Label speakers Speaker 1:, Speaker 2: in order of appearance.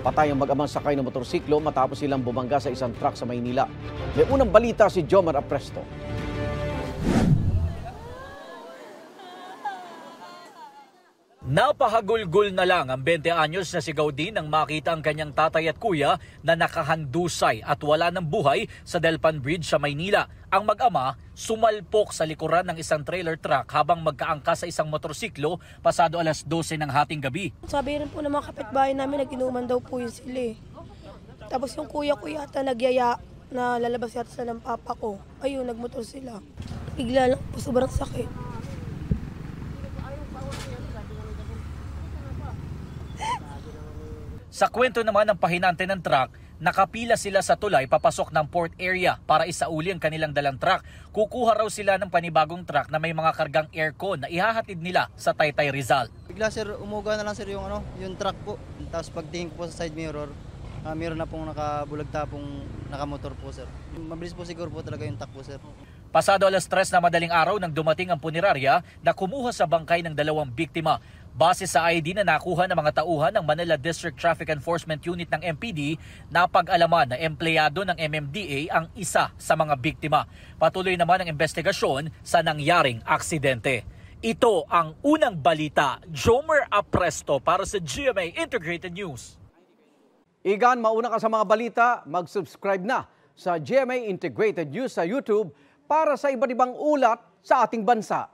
Speaker 1: Patay ang mag-amang sakay ng motorsiklo matapos silang bumangga sa isang truck sa Maynila. May unang balita si Jomar Apresto.
Speaker 2: Napahagulgol na lang ang 20 anyos na si Gaudin nang makita ang kanyang tatay at kuya na nakahandusay at wala ng buhay sa Delpan Bridge sa Maynila. Ang mag-ama sumalpok sa likuran ng isang trailer truck habang magkaangkas sa isang motorsiklo pasado alas 12 ng hating gabi.
Speaker 3: Sabi rin po ng mga kapitbahay namin, nag-inuman daw po yun sila. Tapos yung kuya ko yata nagyaya na lalabas yata sa ng papa ko. Ayun, nagmotor sila. Bigla lang po, sobrang sakit.
Speaker 2: Sa kwento naman ng pahinante ng truck, nakapila sila sa tulay papasok ng port area para isauli ang kanilang dalang truck. Kukuha raw sila ng panibagong truck na may mga kargang aircon na ihahatid nila sa Taytay, Rizal.
Speaker 4: Bigla sir, umuga na lang sir yung truck po. Tapos pagtingin ko po sa side mirror, meron na pong nakabulagta pong nakamotor po sir. Mabilis po siguro po talaga yung takbo sir.
Speaker 2: Pasado alas 3 na madaling araw nang dumating ang punerarya na kumuha sa bangkay ng dalawang biktima. Base sa ID na nakuha ng mga tauhan ng Manila District Traffic Enforcement Unit ng MPD, napag-alaman na empleyado ng MMDA ang isa sa mga biktima. Patuloy naman ang investigasyon sa nangyaring aksidente. Ito ang unang balita. Jomer Apresto para sa GMA Integrated News.
Speaker 1: Igan, mauna ka sa mga balita, mag-subscribe na sa GMA Integrated News sa YouTube para sa iba't ibang ulat sa ating bansa.